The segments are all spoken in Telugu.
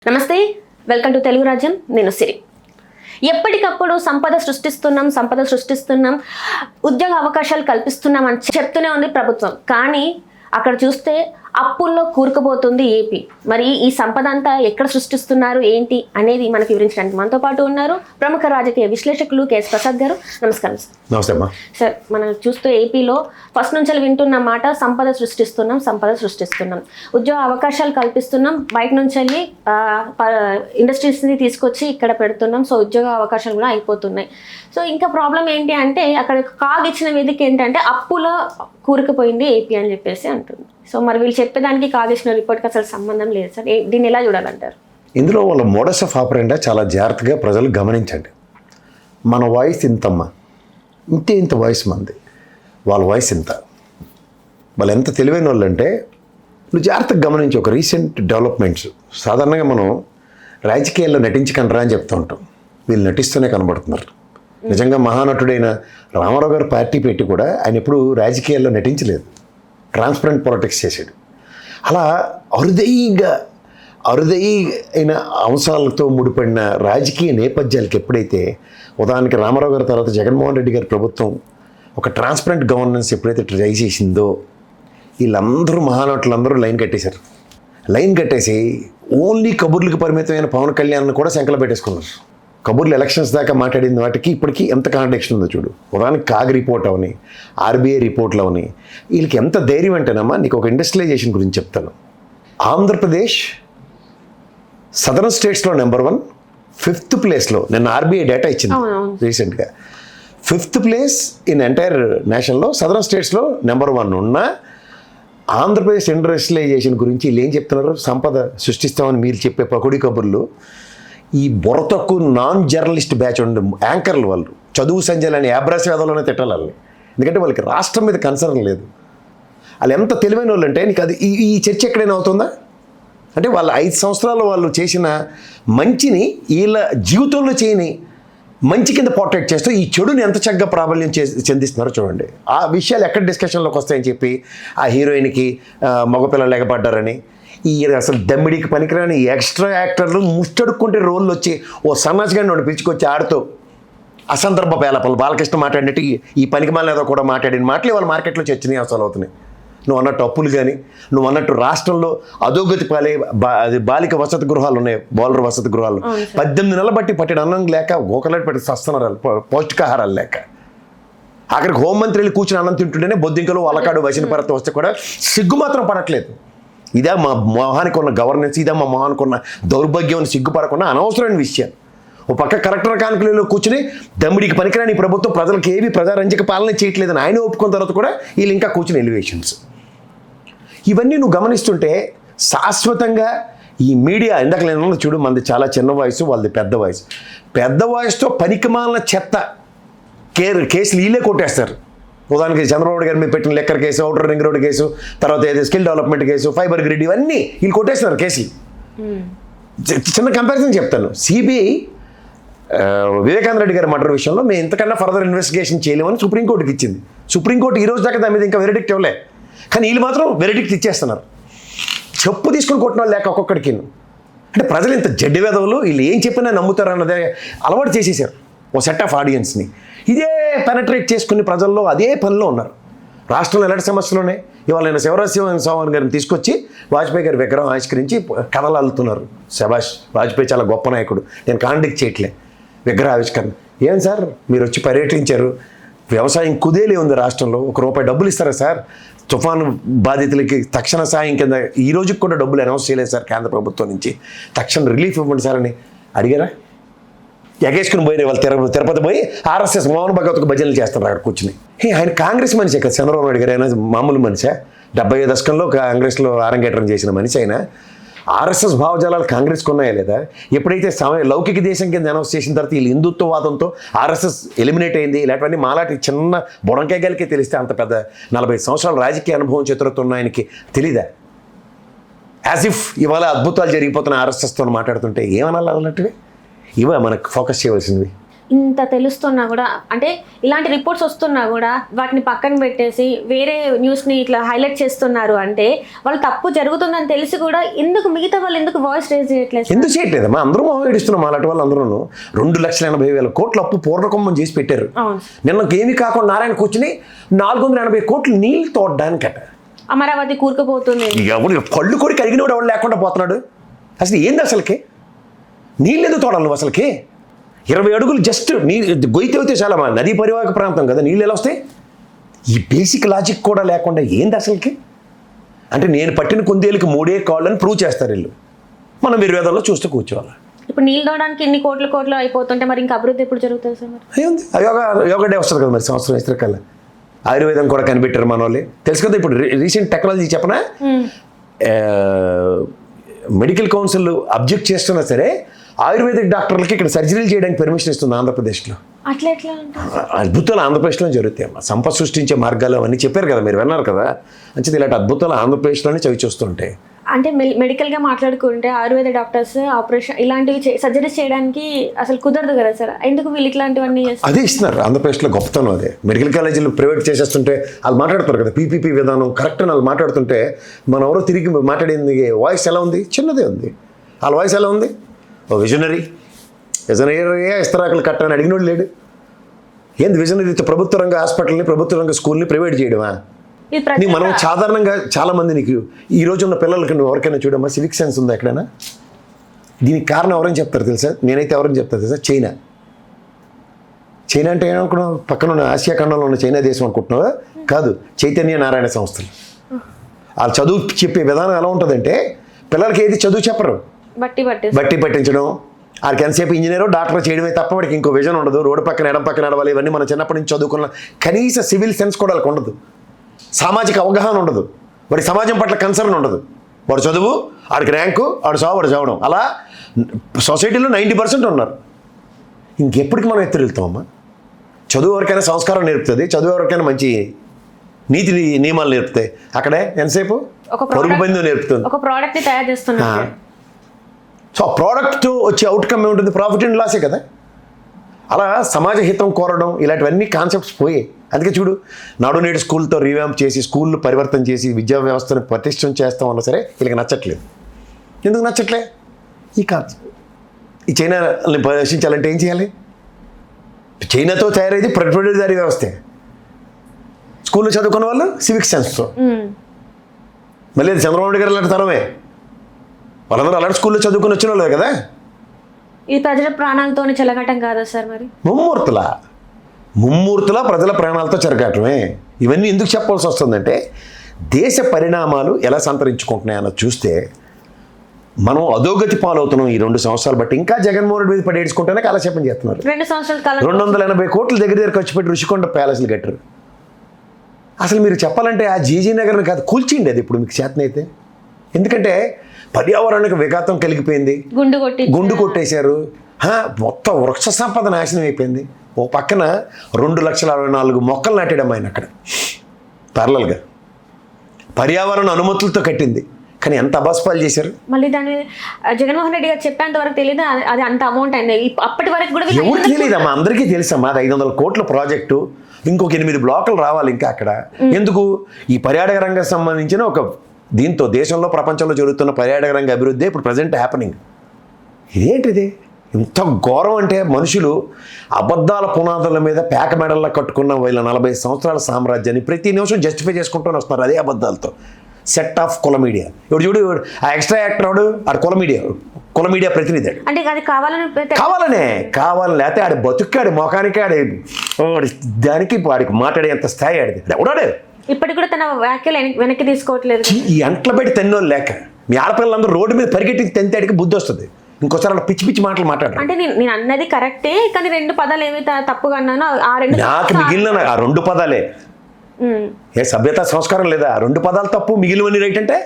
నమస్తే, వెల్కమ్ టు తెలుగు రాజ్యం. నేను సిరి. ఎప్పటికప్పుడు సంపద సృష్టిస్తున్నాం, ఉద్యోగ అవకాశాలు కల్పిస్తున్నాం అని చెప్తూనే ఉంది ప్రభుత్వం. కానీ అక్కడ చూస్తే అప్పుల్లో కూరుకుపోతుంది ఏపీ. మరి ఈ సంపద అంతా ఎక్కడ సృష్టిస్తున్నారు ఏంటి అనేది మనకు వివరించడానికి మనతో పాటు ఉన్నారు ప్రముఖ రాజకీయ విశ్లేషకులు కెఎస్ ప్రసాద్ గారు. నమస్కారం సార్. నమస్తే అమ్మా. సార్, మనం చూస్తే ఏపీలో ఫస్ట్ నుంచి వింటున్న మాట సంపద సృష్టిస్తున్నాం, ఉద్యోగ అవకాశాలు కల్పిస్తున్నాం, బయట నుంచి వెళ్ళి ఇండస్ట్రీస్ని తీసుకొచ్చి ఇక్కడ పెడుతున్నాం. సో ఉద్యోగ అవకాశాలు కూడా అయిపోతున్నాయి. సో ఇంకా ప్రాబ్లం ఏంటి అంటే అక్కడ కాగిచ్చిన వేదిక ఏంటంటే అప్పులో కూరుకుపోయింది ఏపీ అని చెప్పేసి అంటుంది. సో మరి వీళ్ళు చెప్పేదానికి కాగిచ్చిన రిపోర్ట్కి అసలు సంబంధం లేదు సార్. దీన్ని ఎలా చూడాలంటారు? ఇందులో వాళ్ళ మోడస్ ఆఫ్ ఆపరెండా చాలా జాగ్రత్తగా ప్రజలు గమనించండి. మన వాయిస్ ఇంతమ్మా, ఇంత వాయిస్ మంది, వాళ్ళ వాయిస్ ఇంత. వాళ్ళు ఎంత తెలివైన వాళ్ళు అంటే నువ్వు జాగ్రత్తగా గమనించి ఒక రీసెంట్ డెవలప్మెంట్స్. సాధారణంగా మనం రాజకీయాల్లో నటించకండ్రా అని చెప్తూ ఉంటాం. వీళ్ళు నటిస్తూనే కనబడుతున్నారు. నిజంగా మహానటుడైన రామారావు గారు పార్టీ పెట్టి కూడా ఆయన ఎప్పుడు రాజకీయాల్లో నటించలేదు, ట్రాన్స్పరెంట్ పాలిటిక్స్ చేశాడు. అలా అరుదైన అంశాలతో ముడిపడిన రాజకీయ నేపథ్యాలకు ఎప్పుడైతే ఉదాహరణకి రామారావు గారి తర్వాత జగన్మోహన్ రెడ్డి గారి ప్రభుత్వం ఒక ట్రాన్స్పరెంట్ గవర్నెన్స్ ఎప్పుడైతే ట్రై చేసిందో వీళ్ళందరూ మహానటులందరూ లైన్ కట్టేసి ఓన్లీ కబుర్లకు పరిమితమైన పవన్ కళ్యాణ్ని కూడా శంకలో పెట్టేసుకున్నారు. కబుర్లు ఎలక్షన్స్ దాకా మాట్లాడిన వాటికి ఇప్పటికీ ఎంత కాంట్రడిక్షన్ ఉందో చూడు. ఉదాహరణకి కాగ్ రిపోర్ట్ అవని, ఆర్బీఐ రిపోర్ట్లు అవని, వీళ్ళకి ఎంత ధైర్యం అంటేనమ్మా. నీకు ఒక ఇండస్ట్రియలైజేషన్ గురించి చెప్తాను. ఆంధ్రప్రదేశ్ సదరన్ స్టేట్స్లో నెంబర్ 1, 5th ప్లేస్లో నిన్న ఆర్బీఐ డేటా ఇచ్చింది రీసెంట్గా. 5th place in entire నేషన్లో southern స్టేట్స్లో నెంబర్ 1 ఉన్న ఆంధ్రప్రదేశ్ ఇండస్ట్రియలైజేషన్ గురించి వీళ్ళు ఏం చెప్తున్నారు? సంపద సృష్టిస్తామని మీరు చెప్పే పకోడీ కబుర్లు ఈ బుర్ర తక్కువ నాన్ జర్నలిస్ట్ బ్యాచ్ ఉండే యాంకర్లు వాళ్ళు చదువు సంజయ్ యాబ్రాస్ వేదంలోనే తిట్టాలి వాళ్ళని. ఎందుకంటే వాళ్ళకి రాష్ట్రం మీద కన్సర్న్ లేదు. వాళ్ళు ఎంత తెలివైన వాళ్ళు అంటే నీకు అది ఈ చర్చ ఎక్కడైనా అవుతుందా? అంటే వాళ్ళ 5 సంవత్సరాలు వాళ్ళు చేసిన మంచిని వీళ్ళ జీవితంలో చేయని మంచి కింద పోర్ట్రేట్ చేస్తూ ఈ చెడుని ఎంత చక్కగా ప్రాబల్యం చెందిస్తున్నారో చూడండి. ఆ విషయాలు ఎక్కడ డిస్కషన్లోకి వస్తాయని చెప్పి ఆ హీరోయిన్కి మగపిల్లలు లేకపోడ్డారని, ఈ అసలు దమ్మిడికి పనికిరాని ఎక్స్ట్రా యాక్టర్లు ముష్టడుక్కుంటే రోళ్ళు వచ్చి ఓ సన్నాసిగాని వాడు పిలుచుకొచ్చి ఆడుతూ అసందర్భ పేలపలు బాలకృష్ణ మాట్లాడినట్టు ఈ పనికి మాల ఏదో కూడా మాట్లాడిన మాటలు వాళ్ళ మార్కెట్లో చర్చనీయాంశాలు అవుతున్నాయి. నువ్వు అన్నట్టు అప్పులు కానీ, నువ్వు అన్నట్టు రాష్ట్రంలో అధోగతి పాలే బాలిక వసతి గృహాలు ఉన్నాయి, బౌలర్ వసతి గృహాలు. 18 నెలలు బట్టి పట్టిన అన్నం లేక గోకలాడి పట్టి సస్తున్నారు, పౌష్టికాహారాలు లేక. ఆఖరికి హోంమంత్రులు కూర్చుని అన్నం తింటుంటేనే బొద్దింకలు వలకాడు వసిన పరత వస్తే కూడా సిగ్గు మాత్రం పడట్లేదు. ఇదే మా మొహానికి ఉన్న గవర్నెన్స్, ఇదే మా మొహానికి ఉన్న దౌర్భాగ్యం సిగ్గుపడకుండా అనవసరమైన విషయాలు. ఓ పక్క కలెక్టర్ కాన్క్లేవ్లో కూర్చుని దమ్మిడికి పనికిరాని ప్రభుత్వం ప్రజలకు ఏవి ప్రజారంజక పాలన చేయట్లేదని ఆయన ఒప్పుకున్న తర్వాత కూడా వీళ్ళు ఇంకా కూర్చుని ఎలివేషన్స్. ఇవన్నీ నువ్వు గమనిస్తుంటే శాశ్వతంగా ఈ మీడియా ఇందాక నేను చూడు, మనది చాలా చిన్న వయసు, వాళ్ళది పెద్ద వయసుతో పనికిమాలిన చెత్త కేసులు వీళ్ళే కొట్టేస్తారు. ఉదాహరణకి చంద్రబాబు గారి మీద పెట్టిన liquor case, outer ring road case, తర్వాత ఏదో skill development case, fibre grid, ఇవన్నీ వీళ్ళు కొట్టేస్తున్నారు కేసులు. చిన్న కంపారిజన్ చెప్తాను. సిబిఐ వివేకానంద రెడ్డి గారి మర్డర్ విషయంలో మేము ఇంతకన్నా ఫర్దర్ ఇన్వెస్టిగేషన్ చేయలేమని సుప్రీంకోర్టుకి ఇచ్చింది. సుప్రీంకోర్టు ఈ రోజు దాకా దాని మీద ఇంకా వెరిడిక్ట్ ఇవ్వలే. కానీ వీళ్ళు మాత్రం వెరిడిక్ట్ ఇచ్చేస్తున్నారు. చెప్పు తీసుకుని కొట్టిన లేక ఒక్కొక్కడికి. అంటే ప్రజలు ఇంత జడ్డి వేదవులు, వీళ్ళు ఏం చెప్పినా నమ్ముతారు అన్నదే అలవాటు చేసేసారు ఓ సెట్ ఆఫ్ ఆడియన్స్ని. ఇదే పెనట్రేట్ చేసుకుని ప్రజల్లో అదే పనిలో ఉన్నారు. రాష్ట్రంలో ఎలాంటి సమస్యలునే ఇవాళ నేను శివరాజ్ చౌహాన్ గారిని తీసుకొచ్చి వాజ్పేయి గారి విగ్రహం ఆవిష్కరించి కథలు అల్లుతున్నారు. శభాష్, వాజ్పేయి చాలా గొప్ప నాయకుడు, నేను కాంటాక్ట్ చేయట్లే. విగ్రహ ఆవిష్కరణ ఏం సార్, మీరు వచ్చి పర్యటించారు, వ్యవసాయం కుదేలే ఉంది రాష్ట్రంలో, ₹1 డబ్బులు ఇస్తారా సార్? తుఫాను బాధితులకి తక్షణ సాయం కింద ఈ రోజుకి కూడా డబ్బులు అనౌన్స్ చేయలేదు సార్ కేంద్ర ప్రభుత్వం నుంచి, తక్షణ రిలీఫ్ ఇవ్వండి సార్ అని అడిగారా? ఎగేసుకుని పోయిన వాళ్ళు తిరుపతి పోయి ఆర్ఎస్ఎస్ మోహన్ భగవత్కు భజనలు చేస్తున్నారు అక్కడ కూర్చుని. ఆయన కాంగ్రెస్ మనిషి కదా చంద్రబాబు నాయుడు గారు, ఆయన మామూలు మనిషా? 70 దశకంలో కాంగ్రెస్లో ఆరంగేట్రం చేసిన మనిషి ఆయన. ఆర్ఎస్ఎస్ భావజాలాలు కాంగ్రెస్కి ఉన్నాయా లేదా? ఎప్పుడైతే లౌకిక దేశం కింద అనౌన్స్ చేసిన తర్వాత వీళ్ళు హిందుత్వవాదంతో ఆర్ఎస్ఎస్ ఎలిమినేట్ అయింది. ఇలాంటివన్నీ మాలాంటి చిన్న బుడంకాయగాలికే తెలిస్తే అంత పెద్ద 45 సంవత్సరాల రాజకీయ అనుభవం చేతులతో ఆయనకి తెలీదా? యాజ్ ఇఫ్ ఇవాళ అద్భుతాలు జరిగిపోతున్న ఆర్ఎస్ఎస్తో మాట్లాడుతుంటే ఏమనాలి అన్నట్టుగా? ఇవే మనకు ఫోకస్ చేయవలసినవి. ఇంత తెలుస్తున్నా కూడా, అంటే ఇలాంటి రిపోర్ట్స్ వస్తున్నా కూడా వాటిని పక్కన పెట్టేసి వేరే న్యూస్ని ఇట్లా హైలైట్ చేస్తున్నారు అంటే వాళ్ళు తప్పు జరుగుతుందని తెలిసి కూడా ఎందుకు మిగతా వాళ్ళు ఎందుకు వాయిస్ రేజ్ చేయట్లేదు? ఎందుకు చేయట్లేదమ్మా? అందరూ మొహం ఏడుస్తున్నాం అలాంటి వాళ్ళు అందరూ. 2,80,000 కోట్ల అప్పు పూర్వకమ్మం చేసి పెట్టారు. నిన్నకి ఏమి కాకుండా నారాయణ కూర్చుని 480 కోట్లు నీళ్ళు తోడడానికట. అమరావతి కూరుకుపోతుంది. ఎవడు కళ్ళు కొడి కరిగినోడు ఎవడు లేకుండా పోతున్నాడు? అసలు ఏంది అసలుకి? నీళ్ళు ఎందుకు తోడాలి నువ్వు అసలుకి? 20 అడుగులు జస్ట్ గొయ్యి తవ్వితే చాలా నదీ పరివాహక ప్రాంతం కదా, నీళ్ళు ఎలా వస్తాయి? ఈ బేసిక్ లాజిక్ కూడా లేకుండా ఏంది అసలుకి? అంటే నేను పట్టిన కుందేలుకి 3 కాళ్ళని ప్రూవ్ చేస్తారు వీళ్ళు. మనం నిర్వేదంలో చూస్తూ కూర్చోవాలి. ఇప్పుడు నీళ్ళు తోడడానికి ఇన్ని కోట్లు అయిపోతుంటే మరి ఇంకా అభివృద్ధి ఎప్పుడు జరుగుతుంది సార్? మరి అయ్యింది యోగా డే వస్తుంది కదా మరి సంవత్సరం ఇస్తరకల్లా. ఆయుర్వేదం కూడా కనిపెట్టారు మన వాళ్ళే, తెలుసు కదా. ఇప్పుడు రీసెంట్ టెక్నాలజీ చెప్పనా, మెడికల్ కౌన్సిల్ అబ్జెక్ట్ చేస్తున్నా సరే ఆయుర్వేదిక్ డాక్టర్లకి ఇక్కడ సర్జరీలు చేయడానికి పర్మిషన్ ఇస్తుంది ఆంధ్రప్రదేశ్లో. అట్లా ఎట్లా అద్భుతాలు ఆంధ్రప్రదేశ్లో జరుగుతాయి అమ్మా. సంపద సృష్టించే మార్గాలు అవన్నీ చెప్పారు కదా, మీరు విన్నారు కదా. అంటే ఇలాంటి అద్భుతాలు ఆంధ్రప్రదేశ్లోనే చవి చూస్తుంటాయి. అంటే మెడికల్గా మాట్లాడుకుంటే ఆయుర్వేద డాక్టర్స్ ఆపరేషన్ ఇలాంటివి సర్జరీస్ చేయడానికి అసలు కుదరదు కదా సార్, ఎందుకు వీళ్ళు ఇట్లాంటివన్నీ చేస్తారు? అదే ఇస్తున్నారు ఆంధ్రప్రదేశ్లో గొప్పతనం. అదే మెడికల్ కాలేజీలు ప్రైవేట్ చేసేస్తుంటే వాళ్ళు మాట్లాడుతారు కదా, పీపీపీ విధానం కరెక్ట్ అని వాళ్ళు మాట్లాడుతుంటే మనం ఎవరో తిరిగి మాట్లాడింది వాయిస్ ఎలా ఉంది? చిన్నదే ఉంది. వాళ్ళ వాయిస్ ఎలా ఉంది? ఓ విజనరీ ఇస్తరాకులు కట్టని అడిగినోడు లేడు. ఏంది విజనరీ? ప్రభుత్వ రంగ హాస్పిటల్ని, ప్రభుత్వ రంగ స్కూల్ని ప్రైవేట్ చేయడమా? మనం సాధారణంగా చాలా మంది నీకు ఈ రోజు ఉన్న పిల్లలకి నువ్వు ఎవరికైనా చూడమ్మా సివిక్ సెన్స్ ఉందా ఎక్కడైనా? దీనికి కారణం ఎవరైనా చెప్తారు తెలుసా? నేనైతే ఎవరైనా చెప్తారు తెలుసా? చైనా అంటే ఏమనుకున్నావు? పక్కన ఉన్న ఆసియా ఖండంలో ఉన్న చైనా దేశం అనుకుంటున్నావా? కాదు, చైతన్య నారాయణ సంస్థలు. వాళ్ళు చదువు చెప్పే విధానం ఎలా ఉంటుందంటే పిల్లలకి ఏది చదువు చెప్పరు, బట్టి పట్టించడం. వాడికి ఎంతసేపు ఇంజనీరో డాక్టర్ చేయడమే తప్ప వాడికి ఇంకో విజన్ ఉండదు. రోడ్డు పక్కన ఎడం పక్కన నడవాలి, ఇవన్నీ మనం చిన్నప్పటి నుంచి చదువుకున్న కనీస సివిల్ సెన్స్ కూడా వాళ్ళకి ఉండదు. సామాజిక అవగాహన ఉండదు, వాడి సమాజం పట్ల కన్సర్న్ ఉండదు. వాడు చదువు, వాడికి ర్యాంకు, వాడు చావడం, అలా సొసైటీలో 90% ఉన్నారు. ఇంకెప్పటికి మనం వెళ్తామమ్మా? చదువు ఎవరికైనా సంస్కారం నేర్పుతుంది, చదువు ఎవరికైనా మంచి నీతి నియమాలు నేర్పుతాయి. అక్కడే ఎంతసేపు పరుగు బంధం నేర్పుతుంది. ఒక ప్రోడక్ట్ని తయారు చేస్తున్నారు. సో ఆ ప్రోడక్ట్ వచ్చే అవుట్కమ్ ఏముంటుంది? ప్రాఫిట్ అండ్ లాసే కదా. అలా సమాజ హితం కోరడం ఇలాంటివన్నీ కాన్సెప్ట్స్ పోయాయి. అందుకే చూడు, నాడు నేడు స్కూల్తో రీవ్యాంప్ చేసి స్కూళ్ళు పరివర్తన చేసి విద్యా వ్యవస్థను పటిష్టం చేస్తాం అన్నా సరే వీళ్ళకి నచ్చట్లేదు. ఎందుకు నచ్చట్లే? ఈ చైనాని ప్రదర్శించాలంటే ఏం చేయాలి? చైనాతో తయారైంది ప్రొప్రైటరీ వ్యవస్థే. స్కూల్లో చదువుకున్న వాళ్ళు సివిక్ సెన్స్తో. మళ్ళీ అది చంద్రబాబు నాయుడు గారు అలాంటి తరమే. వాళ్ళందరూ అలాంటి స్కూల్లో చదువుకుని వచ్చిన వాళ్ళు కదా. ఈ ప్రజల ప్రాణాలతో చెలగటం కాదా సార్? మరి ముమ్మూర్తుల ప్రజల ప్రాణాలతో చెరగటమే. ఇవన్నీ ఎందుకు చెప్పాల్సి వస్తుందంటే దేశ పరిణామాలు ఎలా సంతరించుకుంటున్నాయన్న చూస్తే మనం అధోగతి పాలవుతున్నాం ఈ 2 సంవత్సరాలు బట్టి. ఇంకా జగన్మోహన్ రెడ్డి మీద పడి ఏడ్చుకుంటేనే కాలక్షేపం చేస్తున్నారు. 2 సంవత్సరాల కాలం 280 కోట్ల దగ్గర ఖర్చు పెట్టి రుషికొండ ప్యాలెస్లు కట్టారు. అసలు మీరు చెప్పాలంటే ఆ జీజీ నగర్ని కాదు కూల్చిండి అది ఇప్పుడు మీకు చేతనైతే. ఎందుకంటే పర్యావరణానికి విఘాతం కలిగిపోయింది, గుండు కొట్టేశారు, మొత్తం వృక్ష సంపద నాశనం అయిపోయింది. ఓ పక్కన 2,64,000 మొక్కలు నాటాడు ఆయన అక్కడ ప్యారలల్గా. పర్యావరణ అనుమతులతో కట్టింది, కానీ ఎంత అబాస్పాలు చేశారు. మళ్ళీ దాన్ని జగన్మోహన్ రెడ్డి గారు చెప్పేంత వరకు తెలియదు అది అంత అమౌంట్ అయింది. అప్పటి వరకు కూడా ఎవరికి తెలియదమ్మా? అందరికీ తెలుసమ్మా. అది 500 కోట్ల ప్రాజెక్టు, ఇంకొక 8 బ్లాకులు రావాలి ఇంకా అక్కడ. ఎందుకు? ఈ పర్యాటక రంగం సంబంధించిన ఒక దీంతో దేశంలో ప్రపంచంలో జరుగుతున్న పర్యాటక రంగ అభివృద్ధి ఇప్పుడు ప్రజెంట్ హ్యాపెనింగ్. ఇదేంటిది? ఇంత ఘోరం అంటే మనుషులు అబద్ధాల పునాదుల మీద పేక మెడల్లా కట్టుకున్న వీళ్ళ 40 సంవత్సరాల సామ్రాజ్యాన్ని ప్రతి నిమిషం జస్టిఫై చేసుకుంటూనే వస్తున్నారు అదే అబద్ధాలతో. సెట్ ఆఫ్ కుల మీడియా. ఇప్పుడు చూడు, ఆ ఎక్స్ట్రా యాక్టర్ వాడు ఆడు కుల మీడియా ప్రతినిధి. అంటే అది కావాలనే లేకపోతే ఆడి బతుక్కాడు మొఖానికి ఆడి దానికి వాడికి మాట్లాడేంత స్థాయి ఆడిది ఎవడాడు. ఇప్పటికి కూడా తన వ్యాఖ్యలు వెనక్కి తీసుకోవట్లేదు. ఈ అంట్ల పెట్టి తెన్నోళ్ళు లేక మీ ఆడపిల్లలందరూ రోడ్డు మీద పరిగెట్టి తెంతాడికి బుద్ధి వస్తుంది. ఇంకోసారి అలా పిచ్చి మాటలు మాట్లాడారు. అంటే నేను అన్నది కరెక్టే, కానీ 2 పదాలు ఏమైతే తప్పుగా అన్నానో ఆ 2 నాకు మిగిలిన ఆ 2 పదాలే. ఏ సభ్యత సంస్కారం లేదా? 2 పదాలు తప్పు, మిగిలినవన్నీ రైట్ అంటే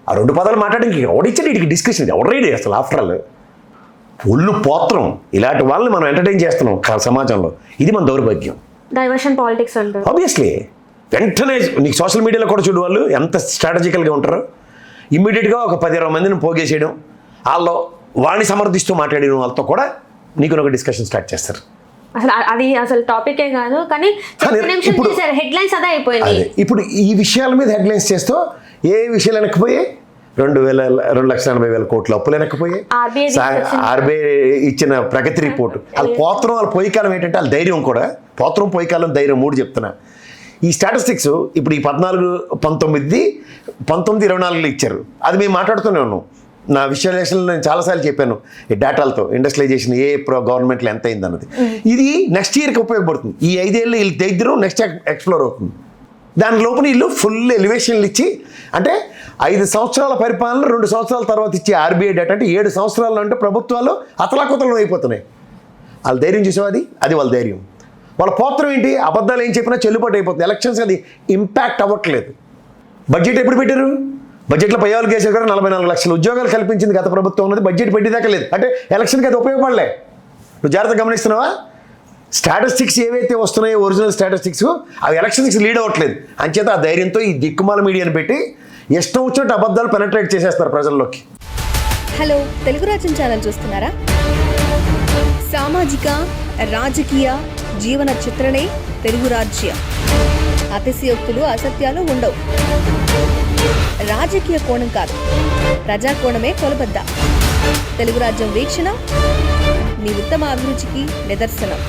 ఆ 2 పదాలు మాట్లాడడానికి ఎవడిచ్చాడు వీడికి డిస్కషన్? ఎవరైనా అసలు ఆఫ్టర్ ఆల్ ఒళ్ళు పోత్రం. ఇలాంటి వాళ్ళని మనం ఎంటర్టైన్ చేస్తున్నాం సమాజంలో. ఇది మన దౌర్భాగ్యం. డైవర్షన్ పాలిటిక్స్ అంటారు. ఆబ్వియస్లీ వెంటనే నీకు సోషల్ మీడియాలో కూడా చూడు వాళ్ళు ఎంత స్ట్రాటజికల్గా ఉంటారు. ఇమ్మీడియట్గా ఒక 10-20 మందిని పోగేసేయడం, వాళ్ళు వాడిని సమర్థిస్తూ మాట్లాడిన వాళ్ళతో కూడా నీకు ఒక డిస్కషన్ స్టార్ట్ చేస్తారు. అది అసలు టాపికే కాదు, కానీ హెడ్లైన్స్ అదే అయిపోయింది. ఇప్పుడు ఈ విషయాల మీద హెడ్లైన్స్ చేస్తూ ఏ విషయాలు వెనక్కిపోయాయి? 2,80,00,000 కోట్ల అప్పులు వెనక్కిపోయాయి. ఆర్బీఐ ఇచ్చిన ప్రగతి రిపోర్టు, వాళ్ళ పోత్రం వాళ్ళ పోయికాలం ఏంటంటే వాళ్ళ ధైర్యం కూడా, పోత్రం పోయికాలం ధైర్యం 3 చెప్తున్నా. ఈ స్టాటిస్టిక్స్ ఇప్పుడు ఈ 14, 19, 24 ఇచ్చారు. అది మేము మాట్లాడుతూనే ఉన్నాం. నా విజువలైజేషన్లో నేను చాలాసార్లు చెప్పాను ఈ డేటాలతో ఇండస్ట్రియలైజేషన్ ఏ గవర్నమెంట్లో ఎంత అయింది అన్నది. ఇది నెక్స్ట్ ఇయర్కి ఉపయోగపడుతుంది. ఈ 5 ఏళ్ళు వీళ్ళు దగ్గర నెక్స్ట్ ఎక్స్ప్లోర్ అవుతుంది. దాని లోపల వీళ్ళు ఫుల్ ఎలివేషన్లు ఇచ్చి, అంటే 5 సంవత్సరాల పరిపాలన 2 సంవత్సరాల తర్వాత ఇచ్చే ఆర్బీఐ డేటా అంటే 7 సంవత్సరాలు అంటే ప్రభుత్వాలు అతలాకుతలం అయిపోతున్నాయి. వాళ్ళ ధైర్యం చూసావు, అది వాళ్ళ ధైర్యం. వాళ్ళ పోత్రం ఏంటి? అబద్ధాలు ఏం చెప్పినా చెల్లుబాటు అయిపోతుంది. ఎలక్షన్స్ అది ఇంపాక్ట్ అవ్వట్లేదు. బడ్జెట్ ఎప్పుడు పెట్టారు? బడ్జెట్లో పయ్యాలు కేసీఆర్ గారు 44 లక్షల ఉద్యోగాలు కల్పించింది గత ప్రభుత్వం ఉన్నది. బడ్జెట్ పెట్టేదాకా లేదు. అంటే ఎలక్షన్కి అది ఉపయోగపడలే. నువ్వు జాగ్రత్తగా గమనిస్తున్నావా? స్టాటిస్టిక్స్ ఏవైతే వస్తున్నాయో ఒరిజినల్ స్టాటిస్టిక్స్ అవి ఎలక్షన్స్కి లీడ్ అవ్వట్లేదు. అంచేత ఆ ధైర్యంతో ఈ దిక్కుమాల మీడియాని పెట్టి ఇష్టం వచ్చినట్టు అబద్ధాలు పెనట్రేట్ చేసేస్తారు ప్రజల్లోకి. హలో, తెలుగు రాజ్యం ఛానల్ చూస్తున్నారా? సామాజిక, రాజకీయ, జీవన చిత్రణే తెలుగు రాజ్యం. అతిశయోక్తులు, అసత్యాలు ఉండవు. రాజకీయ కోణం కాదు, ప్రజా కోణమే కొలబద్ద. తెలుగు రాజ్యం వీక్షణ మీ ఉత్తమ అభిరుచికి నిదర్శనం.